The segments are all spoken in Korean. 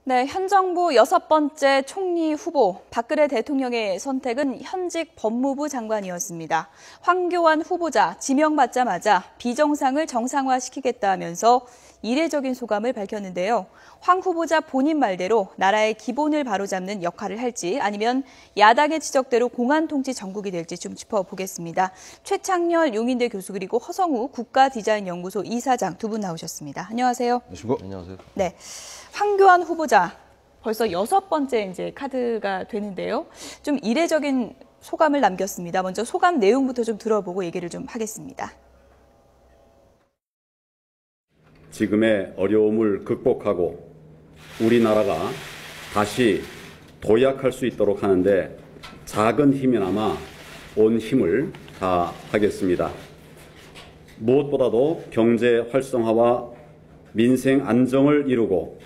네, 현 정부 6번째 총리 후보 박근혜 대통령의 선택은 현직 법무부 장관이었습니다. 황교안 후보자 지명받자마자 비정상을 정상화시키겠다면서 이례적인 소감을 밝혔는데요. 황 후보자 본인 말대로 나라의 기본을 바로잡는 역할을 할지 아니면 야당의 지적대로 공안 통치 정국이 될지 좀 짚어보겠습니다. 최창렬 용인대 교수 그리고 허성우 국가디자인연구소 이사장 두 분 나오셨습니다. 안녕하세요. 안녕하세요. 네, 황교안 후보자 벌써 6번째 이제 카드가 되는데요. 좀 이례적인 소감을 남겼습니다. 먼저 소감 내용부터 좀 들어보고 얘기를 좀 하겠습니다. 지금의 어려움을 극복하고 우리나라가 다시 도약할 수 있도록 하는데 작은 힘이나마 온 힘을 다하겠습니다. 무엇보다도 경제 활성화와 민생 안정을 이루고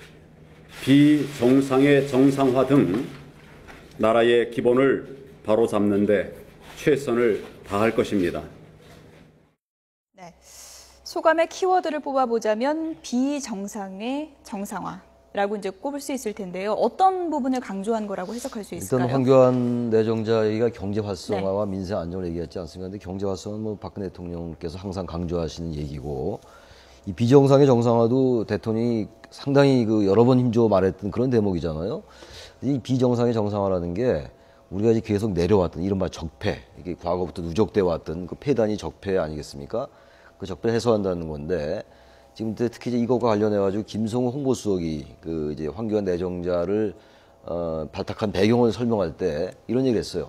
비정상의 정상화 등 나라의 기본을 바로잡는 데 최선을 다할 것입니다. 네, 소감의 키워드를 뽑아보자면 비정상의 정상화라고 이제 꼽을 수 있을 텐데요. 어떤 부분을 강조한 거라고 해석할 수 있을까요? 일단 황교안 내정자 얘기가 경제 활성화와 민생 안정을 얘기했지 않습니까? 근데 경제 활성화는 뭐 박근혜 대통령께서 항상 강조하시는 얘기고, 이 비정상의 정상화도 대통령이 상당히 여러 번 힘주어 말했던 그런 대목이잖아요. 이 비정상의 정상화라는 게 우리가 이제 계속 내려왔던 이른바 적폐, 이게 과거부터 누적돼 왔던 그 폐단이 적폐 아니겠습니까? 그 적폐를 해소한다는 건데, 지금 특히 이제 이것과 관련해가지고 김성우 홍보수석이 이제 황교안 내정자를 발탁한 배경을 설명할 때 이런 얘기를 했어요.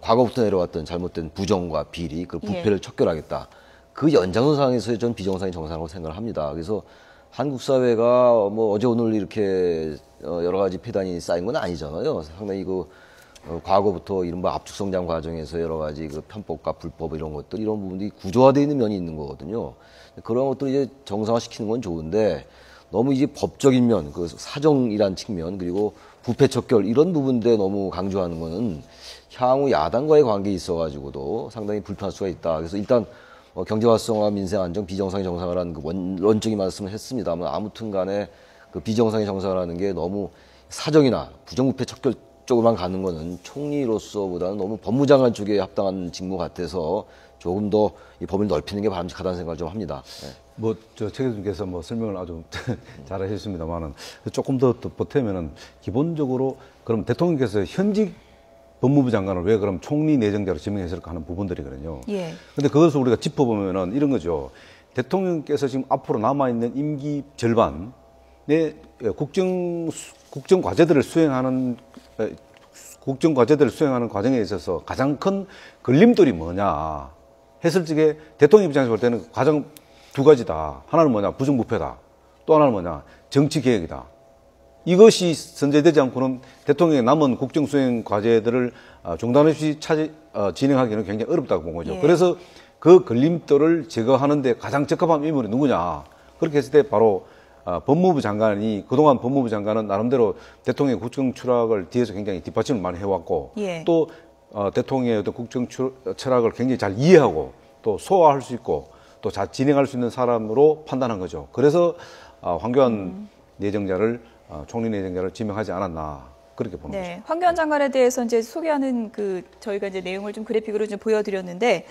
과거부터 내려왔던 잘못된 부정과 비리, 그 부패를 척결하겠다. 그 연장선상에서의 전 비정상의 정상이라고 생각을 합니다. 그래서 한국 사회가 뭐 어제 오늘 이렇게 여러 가지 폐단이 쌓인 건 아니잖아요. 상당히 과거부터 이른바 압축성장 과정에서 여러 가지 편법과 불법 이런 것들, 이런 부분들이 구조화되어 있는 면이 있는 거거든요. 그런 것들을 이제 정상화시키는 건 좋은데, 너무 이제 법적인 면, 사정이란 측면, 그리고 부패 척결 이런 부분들에 너무 강조하는 거는 향후 야당과의 관계에 있어가지고도 상당히 불편할 수가 있다. 그래서 일단 경제 활성화, 민생 안정, 비정상의 정상화라는 원론적인 말씀을 했습니다만, 아무튼 간에 비정상의 정상화라는 게 너무 사정이나 부정부패 척결 쪽으로만 가는 거는 총리로서보다는 너무 법무장관 쪽에 합당한 직무 같아서 조금 더 이 범위를 넓히는 게 바람직하다는 생각을 좀 합니다. 네. 최 교수님께서 설명을 아주 잘 하셨습니다만은 조금 더 보태면은 기본적으로 그럼 대통령께서 현직 법무부 장관을 왜 그럼 총리 내정자로 지명했을까 하는 부분들이거든요. 예. 근데 그것을 우리가 짚어보면은 이런 거죠. 대통령께서 지금 앞으로 남아있는 임기 절반의 국정 과제들을 수행하는 과정에 있어서 가장 큰 걸림돌이 뭐냐 했을 적에 대통령 입장에서 볼 때는 가장 두 가지다. 하나는 뭐냐, 부정부패다. 또 하나는 뭐냐, 정치개혁이다. 이것이 선제되지 않고는 대통령의 남은 국정수행 과제들을 중단 없이 진행하기는 굉장히 어렵다고 본 거죠. 예. 그래서 그 걸림돌을 제거하는 데 가장 적합한 인물이 누구냐. 그렇게 했을 때 바로 법무부 장관이, 그동안 법무부 장관은 나름대로 대통령의 국정 추락을 뒤에서 굉장히 뒷받침을 많이 해왔고, 예. 또 대통령의 어떤 국정 철학을 굉장히 잘 이해하고 또 소화할 수 있고 또 잘 진행할 수 있는 사람으로 판단한 거죠. 그래서 황교안 내정자를 총리 내정자를 지명하지 않았나 그렇게 보는 거죠. 황교안 장관에 대해서 이제 소개하는 저희가 이제 내용을 좀 그래픽으로 좀 보여드렸는데,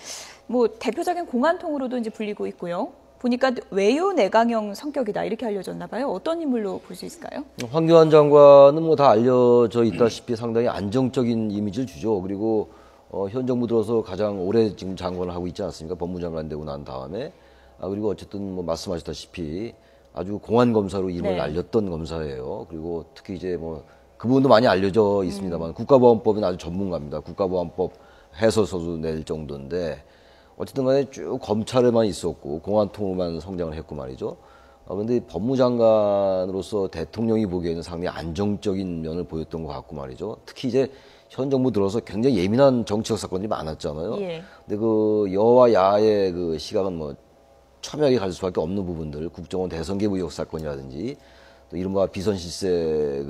뭐 대표적인 공안통으로도 이제 불리고 있고요. 보니까 외유 내강형 성격이다 이렇게 알려졌나 봐요. 어떤 인물로 볼 수 있을까요? 황교안 장관은 뭐 다 알려져 있다시피 상당히 안정적인 이미지를 주죠. 그리고 현 정부 들어서 가장 오래 지금 장관을 하고 있지 않습니까? 법무장관 되고 난 다음에. 그리고 어쨌든 뭐 말씀하셨다시피 아주 공안 검사로 이름을 알렸던 검사예요. 그리고 특히 이제 뭐 그 부분도 많이 알려져 있습니다만 국가보안법은 아주 전문가입니다. 국가보안법 해설서도 낼 정도인데, 어쨌든 간에 쭉 검찰에만 있었고 공안통으로만 성장을 했고 말이죠. 그런데 법무장관으로서 대통령이 보기에는 상당히 안정적인 면을 보였던 것 같고 말이죠. 특히 이제 현 정부 들어서 굉장히 예민한 정치적 사건들이 많았잖아요. 예. 근데 여와 야의 시각은 뭐 첨예하게 갈 수밖에 없는 부분들, 국정원 대선 개부 의혹 사건이라든지 또 이른바 비선실세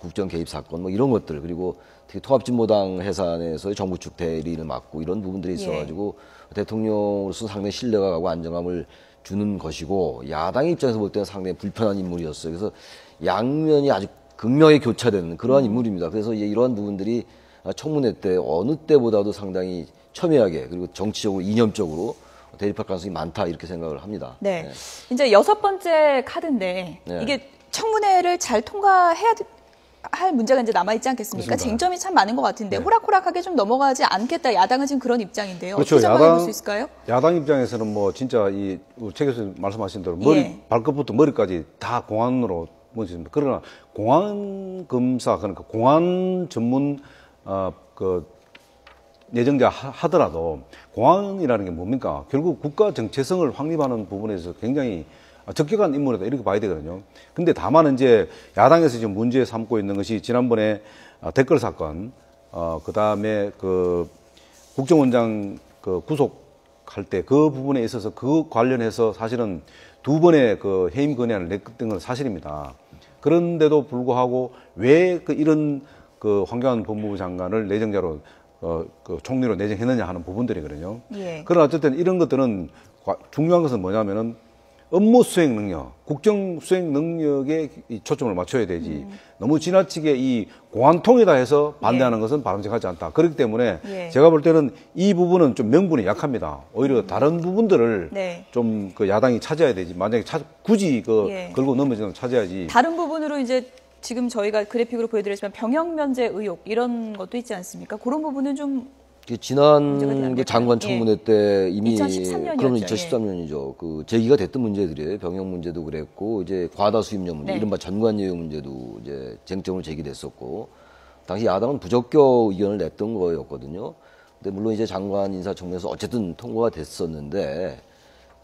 국정 개입 사건 뭐 이런 것들, 그리고 특히 통합진보당 해산에서의 정부 측 대리를 맡고 이런 부분들이 있어가지고 대통령으로서 상당히 신뢰가 가고 안정감을 주는 것이고 야당 입장에서 볼 때는 상당히 불편한 인물이었어요. 그래서 양면이 아주 극명히 교차되는 그러한 인물입니다. 그래서 이제 이러한 부분들이 청문회 때 어느 때보다도 상당히 첨예하게 그리고 정치적으로 이념적으로 대립할 가능성이 많다 이렇게 생각을 합니다. 네. 이제 6번째 카드인데 네. 이게 청문회를 잘 통과해야 할 문제가 이제 남아있지 않겠습니까? 그렇습니다. 쟁점이 참 많은 것 같은데 호락호락하게 좀 넘어가지 않겠다. 야당은 지금 그런 입장인데요. 그렇죠. 어떻게 잡아볼 수 있을까요? 야당 입장에서는 뭐 진짜 최 교수님 말씀하신 대로 머리, 예. 발끝부터 머리까지 다 공안으로 모십니다. 그러나 공안 검사, 그러니까 공안 전문, 그 예정자 하더라도 공안이라는 게 뭡니까? 결국 국가 정체성을 확립하는 부분에서 굉장히 적격한 인물이다 이렇게 봐야 되거든요. 근데 다만 이제 야당에서 지금 문제 삼고 있는 것이 지난번에 댓글 사건, 그 다음에 그 국정원장 그 구속할 때 그 부분에 있어서 그 관련해서 사실은 2번의 그 해임 건의안을 냈던 건 사실입니다. 그런데도 불구하고 왜 이런 그 황교안 법무부 장관을 내정자로 그 총리로 내정했느냐 하는 부분들이거든요. 예. 그러나 어쨌든 이런 것들은 중요한 것은 뭐냐면은 업무 수행 능력, 국정 수행 능력에 이 초점을 맞춰야 되지. 너무 지나치게 이 공안통이다 해서 반대하는 것은 바람직하지 않다. 그렇기 때문에 예. 제가 볼 때는 이 부분은 좀 명분이 약합니다. 오히려 다른 부분들을 네. 좀 그 야당이 찾아야 되지. 만약에 굳이 예. 걸고 넘어지면 찾아야지. 다른 부분으로 이제 지금 저희가 그래픽으로 보여드렸지만 병역 면제 의혹 이런 것도 있지 않습니까? 그런 부분은 좀 문제가 지난 안 그 장관 청문회 때 이미 2013년이었죠. 그럼 예. 2013년이죠. 그 제기가 됐던 문제들이에요. 병역 문제도 그랬고 이제 과다 수입력 문제, 네. 이른바 전관 예우 문제도 이제 쟁점으로 제기됐었고 당시 야당은 부적격 의견을 냈던 거였거든요. 근데 물론 이제 장관 인사청문회에서 어쨌든 통과가 됐었는데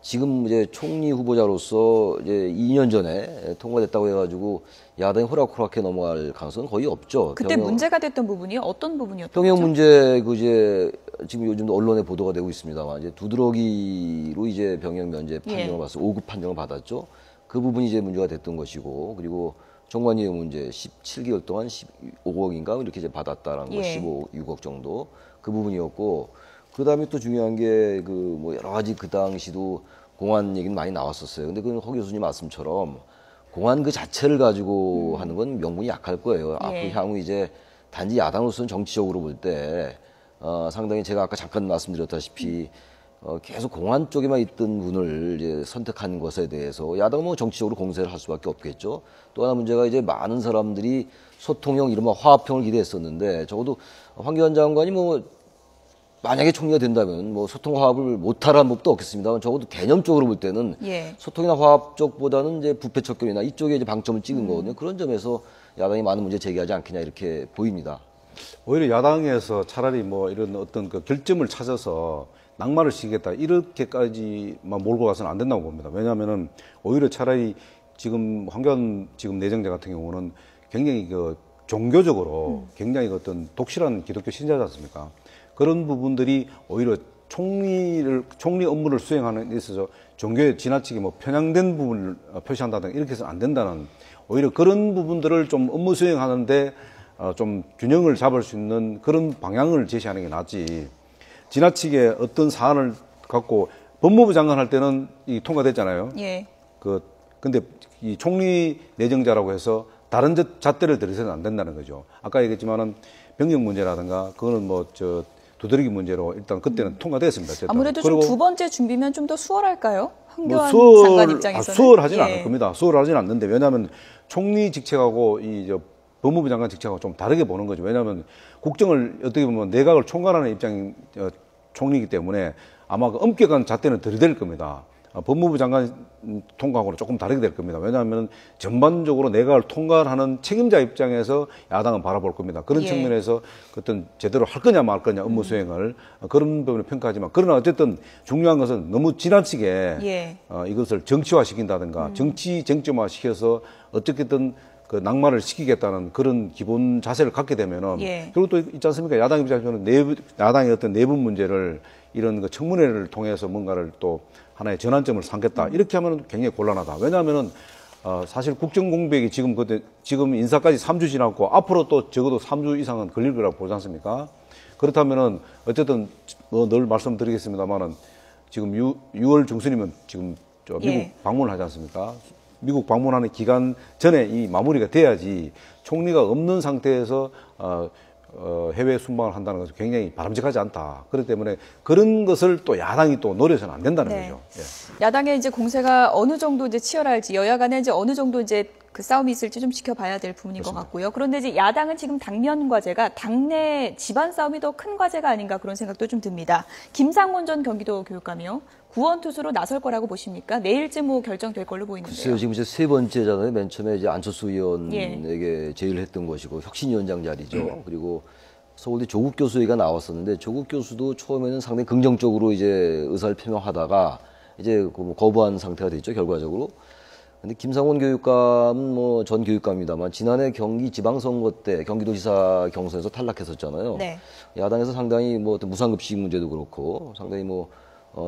지금 이제 총리 후보자로서 이제 2년 전에 통과됐다고 해가지고 야당이 호락호락해 넘어갈 가능성은 거의 없죠. 그때 문제가 됐던 부분이 어떤 부분이었던 병역 거죠? 문제 그 이제 지금 요즘 언론에 보도가 되고 있습니다만 이제 두드러기로 이제 병역 면제 판정을 예. 받았어 5급 판정을 받았죠. 그 부분이 이제 문제가 됐던 것이고 그리고 정관예우 문제 17개월 동안 15억인가 이렇게 이제 받았다라는 거 예. 15, 6억 정도 그 부분이었고 그 다음에 또 중요한 게 그 뭐 여러 가지 그 당시도 공안 얘기는 많이 나왔었어요. 근데 그건 허 교수님 말씀처럼 공안 그 자체를 가지고 하는 건 명분이 약할 거예요. 앞으로 향후 이제 단지 야당으로서는 정치적으로 볼 때 상당히 제가 아까 잠깐 말씀드렸다시피 계속 공안 쪽에만 있던 분을 이제 선택한 것에 대해서 야당은 뭐 정치적으로 공세를 할 수밖에 없겠죠. 또 하나 문제가 이제 많은 사람들이 소통형 이른바 화합형을 기대했었는데 적어도 황교안 장관이 뭐 만약에 총리가 된다면 뭐 소통 화합을 못하라는 법도 없겠습니다만 적어도 개념적으로 볼 때는 예. 소통이나 화합 쪽보다는 이제 부패 척결이나 이쪽에 이제 방점을 찍은 거거든요. 그런 점에서 야당이 많은 문제 제기하지 않겠냐 이렇게 보입니다. 오히려 야당에서 차라리 뭐 이런 어떤 그 결점을 찾아서 낙마를 시키겠다 이렇게까지만 몰고 가서는 안 된다고 봅니다. 왜냐하면은 오히려 차라리 지금 황교안 지금 내정자 같은 경우는 굉장히 그 종교적으로 굉장히 어떤 독실한 기독교 신자지 않습니까? 그런 부분들이 오히려 총리 업무를 수행하는 데 있어서 종교에 지나치게 뭐 편향된 부분을 표시한다든가 이렇게 해서는 안 된다는 오히려 그런 부분들을 좀 업무 수행하는데 좀 균형을 잡을 수 있는 그런 방향을 제시하는 게 낫지. 지나치게 어떤 사안을 갖고 법무부 장관 할 때는 이 통과됐잖아요. 예. 근데 이 총리 내정자라고 해서 다른 잣대를 들이서는 안 된다는 거죠. 아까 얘기했지만은 병역 문제라든가 그거는 뭐 두드러기 문제로 일단 그때는 통과됐습니다. 어쨌든. 아무래도 좀 두 번째 준비면 좀 더 수월할까요? 황교안 뭐 장관 입장에서는. 수월하지는 예. 않을 겁니다. 수월하지는 않는데 왜냐하면 총리 직책하고 법무부 장관 직책하고 좀 다르게 보는 거죠. 왜냐하면 국정을 어떻게 보면 내각을 총괄하는 입장인 총리이기 때문에 아마 그 엄격한 잣대는 들이댈 겁니다. 법무부 장관 통과하고는 조금 다르게 될 겁니다. 왜냐하면 전반적으로 내각을 통과하는 책임자 입장에서 야당은 바라볼 겁니다. 그런 예. 측면에서 어떤 제대로 할 거냐 말 거냐 업무 수행을 그런 부분을 평가하지만 그러나 어쨌든 중요한 것은 너무 지나치게 예. 이것을 정치화시킨다든가 정치 쟁점화 시켜서 어떻게든 그 낙마를 시키겠다는 그런 기본 자세를 갖게 되면은 예. 그리고 또 있지 않습니까? 야당 입장에서는 야당의 어떤 내부 문제를 이런 그 청문회를 통해서 뭔가를 또 하나의 전환점을 삼겠다. 이렇게 하면 굉장히 곤란하다. 왜냐하면은 사실 국정 공백이 지금 인사까지 3주 지났고 앞으로 또 적어도 3주 이상은 걸릴 거라고 보지 않습니까? 그렇다면은 어쨌든 뭐 늘 말씀드리겠습니다만은 지금 6월 중순이면 지금 미국 예. 방문을 하지 않습니까? 미국 방문하는 기간 전에 이 마무리가 돼야지 총리가 없는 상태에서 해외 순방을 한다는 것은 굉장히 바람직하지 않다. 그렇기 때문에 그런 것을 또 야당이 또 노려서는 안 된다는 네. 거죠. 예. 야당의 이제 공세가 어느 정도 이제 치열할지 여야 간에 이제 어느 정도 이제 그 싸움이 있을지 좀 지켜봐야 될 부분인 것 같고요. 그런데 이제 야당은 지금 당면 과제가 당내 집안 싸움이 더 큰 과제가 아닌가 그런 생각도 좀 듭니다. 김상곤 전 경기도 교육감이요. 구원투수로 나설 거라고 보십니까? 내일쯤 뭐 결정될 걸로 보이는데요. 글쎄요, 지금 이제 세 번째잖아요. 맨 처음에 이제 안철수 의원에게 제의를 했던 것이고 혁신위원장 자리죠. 그리고 서울대 조국 교수 얘기가 나왔었는데 조국 교수도 처음에는 상당히 긍정적으로 이제 의사를 표명하다가 이제 뭐 거부한 상태가 됐죠, 결과적으로. 근데 김상곤 교육감은 뭐 전 교육감입니다만 지난해 경기 지방선거 때 경기도지사 경선에서 탈락했었잖아요. 네. 야당에서 상당히 뭐 어떤 무상급식 문제도 그렇고 상당히 뭐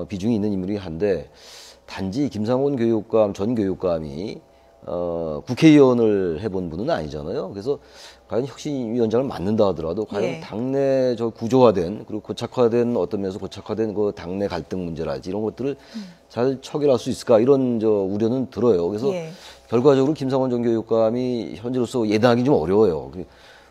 비중이 있는 인물이 한데 단지 김상곤 교육감 전 교육감이 국회의원을 해본 분은 아니잖아요. 그래서 과연 혁신위원장을 맡는다 하더라도 과연 예. 당내 저 구조화된 그리고 고착화된 어떤 면에서 고착화된 그 당내 갈등 문제랄지 이런 것들을 잘 처결할 수 있을까 이런 저 우려는 들어요. 그래서 예. 결과적으로 김상곤 전 교육감이 현재로서 예단하기 좀 어려워요.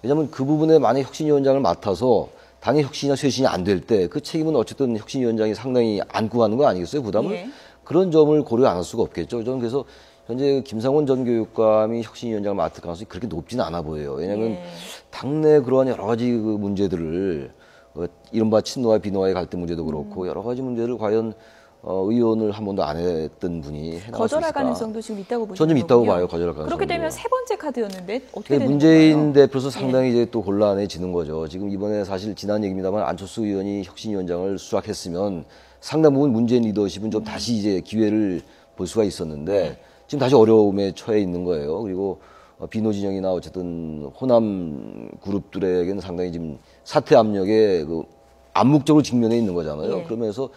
왜냐하면 그 부분에 만약 혁신위원장을 맡아서 당의 혁신이나 쇄신이 안 될 때 그 책임은 어쨌든 혁신위원장이 상당히 안고 가는 거 아니겠어요? 부담을? 예. 그런 점을 고려 안 할 수가 없겠죠. 저는 그래서 현재 김상곤 전 교육감이 혁신위원장을 맡을 가능성이 그렇게 높지는 않아 보여요. 왜냐하면 예. 당내 그러한 여러 가지 그 문제들을 이른바 친노와 비노와의 갈등 문제도 그렇고 여러 가지 문제를 과연 의원을 한 번도 안 했던 분이 해나갈 수 거절할 있을까? 가능성도 지금 있다고 보시는 저는 좀 있다고 거군요. 봐요. 거절할 가능성도. 그렇게 되면 세 번째 카드였는데 어떻게 네, 되는 문재인 건가요? 대표로서 상당히 이제 또 곤란해지는 거죠. 지금 이번에 사실 지난 얘기입니다만 안철수 의원이 혁신위원장을 수락했으면 상당 부분 문재인 리더십은 좀 다시 이제 기회를 볼 수가 있었는데 지금 다시 어려움에 처해 있는 거예요. 그리고 비노 진영이나 어쨌든 호남 그룹들에게는 상당히 지금 사퇴 압력에 그 암묵적으로 직면해 있는 거잖아요. 예. 그러면서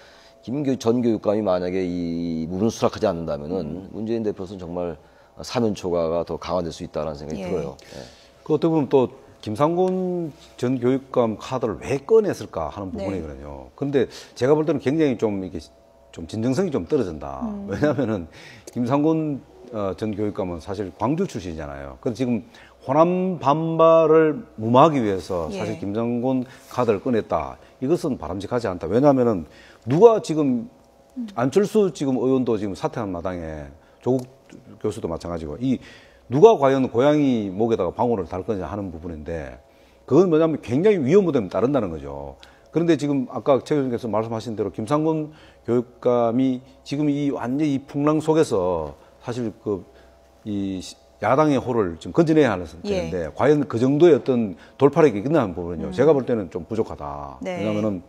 김 전 교육감이 만약에 이 부분을 수락하지 않는다면은 문재인 대표로서는 정말 사면 초가가 더 강화될 수 있다는 생각이 예. 들어요. 그 어떻게 보면 또 김상곤 전 교육감 카드를 왜 꺼냈을까 하는 부분이거든요. 그런데 제가 볼 때는 굉장히 좀 이게 좀 진정성이 좀 떨어진다. 왜냐하면은 김상곤 전 교육감은 사실 광주 출신이잖아요. 그래서 지금 호남 반발을 무마하기 위해서 사실 예. 김상곤 카드를 꺼냈다. 이것은 바람직하지 않다. 왜냐하면은 누가 지금 안철수 지금 의원도 지금 사퇴한 마당에 조국 교수도 마찬가지고 이 누가 과연 고양이 목에다가 방울을 달 거냐 하는 부분인데 그건 뭐냐면 굉장히 위험무덤이 따른다는 거죠. 그런데 지금 아까 최 교수님께서 말씀하신 대로 김상곤 교육감이 지금 이 완전히 이 풍랑 속에서 사실 이 야당의 호를 좀 건져내야 하는 상태인데 예. 과연 그 정도의 어떤 돌파력이 있나 부분은요. 제가 볼 때는 좀 부족하다. 네. 왜냐하면은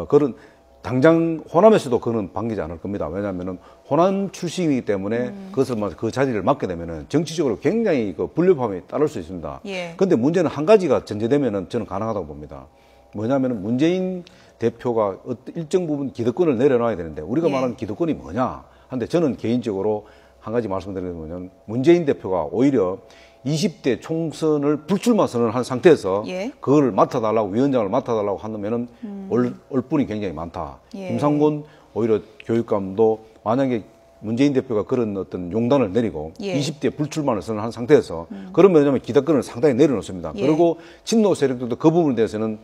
그런 당장 호남에서도 그는 반기지 않을 겁니다. 왜냐하면은 호남 출신이기 때문에 그것을 그 자리를 맡게 되면은 정치적으로 굉장히 그 불협화음이 따를 수 있습니다. 예. 근데 문제는 한 가지가 전제되면은 저는 가능하다고 봅니다. 뭐냐면은 문재인 대표가 일정 부분 기득권을 내려놔야 되는데 우리가 예. 말하는 기득권이 뭐냐? 한데 저는 개인적으로 한 가지 말씀드리는 뭐냐면 문재인 대표가 오히려 20대 총선을 불출마 선언을 한 상태에서 예. 그거를 맡아달라고 위원장을 맡아달라고 한다면은 올 분이 굉장히 많다. 예. 김상곤 오히려 교육감도 만약에 문재인 대표가 그런 어떤 용단을 내리고 예. 20대 불출마를 선언한 상태에서 그런 뭐냐면 기득권을 상당히 내려놓습니다. 예. 그리고 친노 세력들도 그 부분에 대해서는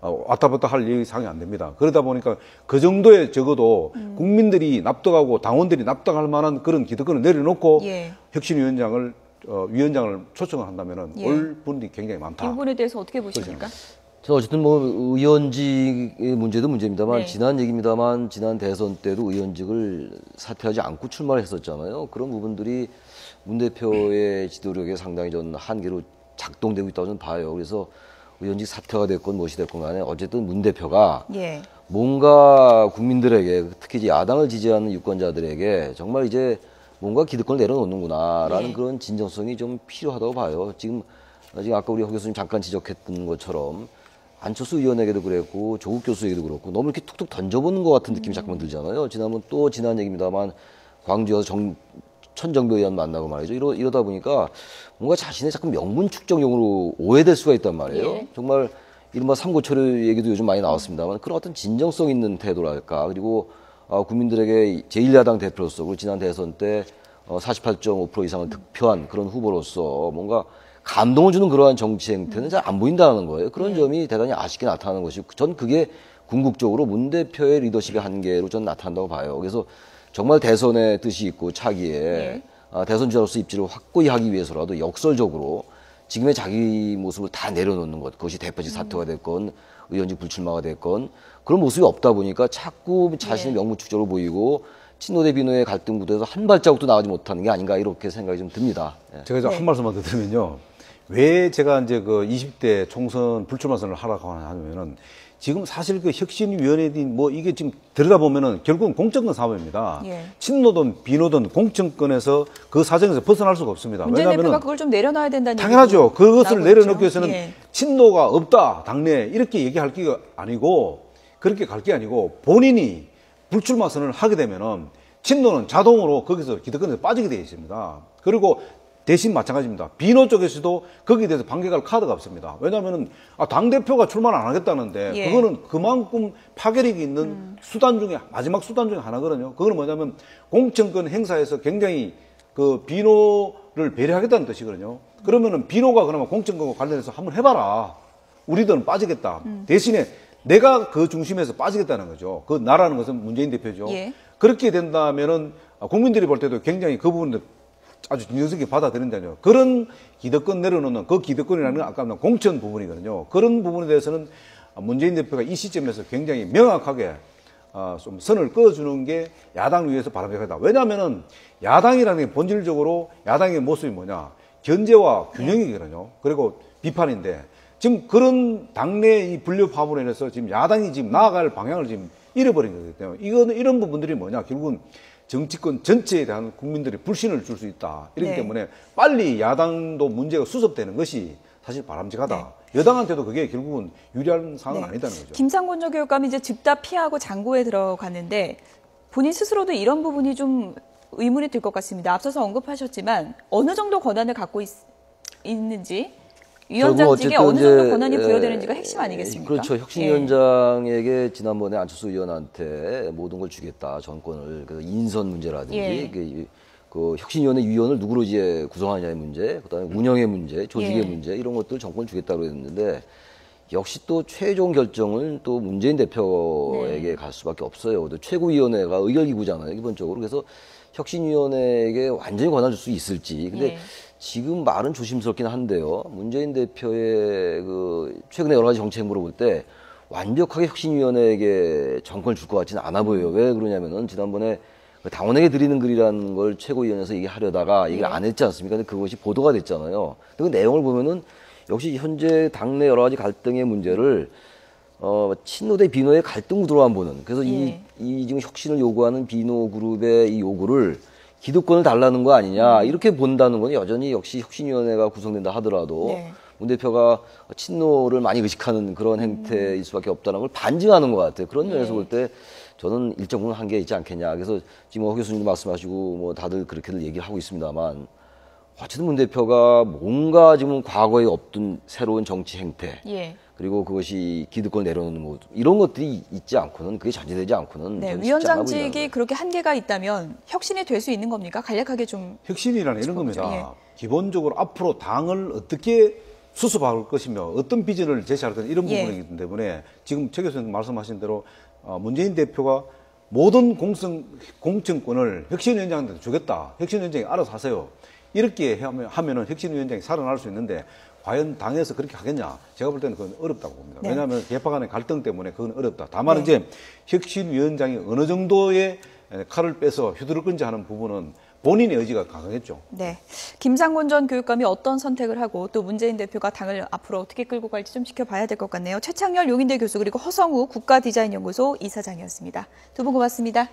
왔다 갔다 할 얘기상이 안 됩니다. 그러다 보니까 그 정도의 적어도 국민들이 납득하고 당원들이 납득할 만한 그런 기득권을 내려놓고 예. 혁신위원장을 위원장을 초청을 한다면은 예. 올 분이 굉장히 이 많다. 부분에 대해서 어떻게 보십니까? 저 어쨌든 뭐 의원직의 문제도 문제입니다만 네. 지난 얘기입니다만 지난 대선 때도 의원직을 사퇴하지 않고 출마를 했었잖아요. 그런 부분들이 문 대표의 지도력에 상당히 전 한계로 작동되고 있다고 저는 봐요. 그래서 의원직 사퇴가 됐건 무엇이 됐건 간에 어쨌든 문 대표가 예. 뭔가 국민들에게 특히 이제 야당을 지지하는 유권자들에게 정말 이제 뭔가 기득권을 내려놓는구나라는 예. 그런 진정성이 좀 필요하다고 봐요. 지금 아까 우리 허 교수님 잠깐 지적했던 것처럼 안철수 의원에게도 그랬고 조국 교수에게도 그렇고 너무 이렇게 툭툭 던져보는 것 같은 느낌이 자꾸만 들잖아요. 지난 얘기입니다만 광주에서 천정배 의원 만나고 말이죠. 이러다 보니까 뭔가 자신의 자꾸 명분 축적용으로 오해될 수가 있단 말이에요. 예. 정말 이른바 삼고초려 얘기도 요즘 많이 나왔습니다만 그런 어떤 진정성 있는 태도랄까 그리고 국민들에게 제1야당 대표로서 그리고 지난 대선 때 48.5% 이상을 득표한 그런 후보로서 뭔가 감동을 주는 그러한 정치 행태는 잘 안 보인다는 거예요. 그런 점이 대단히 아쉽게 나타나는 것이고 전 그게 궁극적으로 문 대표의 리더십의 한계로 전 나타난다고 봐요. 그래서 정말 대선의 뜻이 있고 차기에 대선 주자로서 입지를 확고히 하기 위해서라도 역설적으로 지금의 자기 모습을 다 내려놓는 것, 그것이 대표직 사퇴가 됐건 의원직 불출마가 됐건 그런 모습이 없다 보니까 자꾸 자신의 명무축적으로 보이고 친노 대 비노의 갈등 구도에서 한 발자국도 나가지 못하는 게 아닌가 이렇게 생각이 좀 듭니다. 예. 제가 이제 한 말씀만 더 드리면요. 왜 제가 이제 그 20대 총선 불출마 선언을 하라고 하냐면은 지금 사실 그 혁신위원회든 뭐 이게 지금 들여다보면은 결국은 공천권 사업입니다. 예. 친노든 비노든 공천권에서 그 사정에서 벗어날 수가 없습니다. 문재인 왜냐하면 대표가 그걸 좀 내려놔야 된다는 당연하죠. 얘기도 그것을 나오고 내려놓기 있죠. 위해서는 예. 친노가 없다 당내 이렇게 얘기할 게 아니고 그렇게 갈 게 아니고 본인이 불출마 선언을 하게 되면은 친노는 자동으로 거기서 기득권에서 빠지게 되어 있습니다. 그리고 대신 마찬가지입니다. 비노 쪽에서도 거기에 대해서 반격할 카드가 없습니다. 왜냐하면 당대표가 출마를 안 하겠다는데 예. 그거는 그만큼 파괴력이 있는 수단 중에 마지막 수단 중에 하나거든요. 그거는 뭐냐면 공천권 행사에서 굉장히 그 비노를 배려하겠다는 뜻이거든요. 그러면은 비노가 그나마 공천권과 관련해서 한번 해봐라. 우리들은 빠지겠다. 대신에 내가 그 중심에서 빠지겠다는 거죠. 그 나라는 것은 문재인 대표죠. 예. 그렇게 된다면은 국민들이 볼 때도 굉장히 그 부분을 아주 진정성있게 받아들인다뇨. 그런 기득권 내려놓는 그 기득권이라는 건 아까 공천 부분이거든요. 그런 부분에 대해서는 문재인 대표가 이 시점에서 굉장히 명확하게 좀 선을 그어주는 게 야당을 위해서 바람직하다. 왜냐하면은 야당이라는 게 본질적으로 야당의 모습이 뭐냐. 견제와 균형이거든요. 그리고 비판인데 지금 그런 당내 이 분류 파문에 인해서 지금 야당이 지금 나아갈 방향을 지금 잃어버린 거기 때문에 이런 부분들이 뭐냐. 결국은 정치권 전체에 대한 국민들의 불신을 줄 수 있다. 이렇기 네. 때문에 빨리 야당도 문제가 수습되는 것이 사실 바람직하다. 여당한테도 그게 결국은 유리한 상황은 아니다는 거죠. 김상곤 전 교육감이 이제 즉답 피하고 장고에 들어갔는데 본인 스스로도 이런 부분이 좀 의문이 들 것 같습니다. 앞서서 언급하셨지만 어느 정도 권한을 갖고 있는지 위원장직에 어느 정도 권한이 부여되는지가 핵심 아니겠습니까? 그렇죠. 혁신위원장에게 지난번에 안철수 의원한테 모든 걸 주겠다. 정권을. 그래서 인선 문제라든지 예. 그 혁신위원회 위원을 누구로 이제 구성하느냐의 문제, 그다음에 운영의 문제, 조직의 예. 문제 이런 것들 정권을 주겠다고 했는데 역시 또 최종 결정은 또 문재인 대표에게 갈 수밖에 없어요. 또 최고위원회가 의결기구잖아요. 기본적으로. 그래서 혁신위원회에게 완전히 권한을 줄 수 있을지. 근데 예. 지금 말은 조심스럽긴 한데요. 문재인 대표의 그 최근에 여러 가지 정책 행보를 볼 때 완벽하게 혁신위원회에게 정권을 줄 것 같지는 않아 보여요. 왜 그러냐면은 지난번에 당원에게 드리는 글이라는 걸 최고위원회에서 얘기하려다가 얘기를 안 했지 않습니까? 근데 그것이 보도가 됐잖아요. 그 내용을 보면은 역시 현재 당내 여러 가지 갈등의 문제를 친노 대 비노의 갈등 구도로만 보는. 그래서 이 지금 혁신을 요구하는 비노 그룹의 이 요구를 기득권을 달라는 거 아니냐 이렇게 본다는 건 여전히 역시 혁신위원회가 구성된다 하더라도 문 대표가 친노를 많이 의식하는 그런 행태일 수밖에 없다는 걸 반증하는 것 같아요. 그런 면에서 볼 때 저는 일정 부분 한계가 있지 않겠냐. 그래서 지금 허 교수님도 말씀하시고 뭐 다들 그렇게들 얘기를 하고 있습니다만 어쨌든 문 대표가 뭔가 지금 과거에 없던 새로운 정치 행태 그리고 그것이 기득권을 내려놓는 모습 이런 것들이 있지 않고는 그게 전제되지 않고는 네, 저는 쉽지 않아 위원장직이 보인다는 그렇게 한계가 있다면 혁신이 될 수 있는 겁니까? 간략하게 좀 혁신이라는 이런 겁니다. 예. 기본적으로 앞으로 당을 어떻게 수습할 것이며 어떤 비전을 제시할 것이며 이런 부분이기 때문에 지금 최 교수님 말씀하신 대로 문재인 대표가 모든 공천권을 혁신위원장한테 주겠다. 혁신위원장이 알아서 하세요. 이렇게 하면은 혁신위원장이 살아날 수 있는데 과연 당에서 그렇게 하겠냐? 제가 볼 때는 그건 어렵다고 봅니다. 왜냐하면 개파 간의 갈등 때문에 그건 어렵다. 다만 이제 혁신위원장이 어느 정도의 칼을 빼서 휘두르건지 하는 부분은 본인의 의지가 강하겠죠. 네, 김상곤 전 교육감이 어떤 선택을 하고 또 문재인 대표가 당을 앞으로 어떻게 끌고 갈지 좀 지켜봐야 될 것 같네요. 최창렬 용인대 교수 그리고 허성우 국가디자인연구소 이사장이었습니다. 두 분 고맙습니다.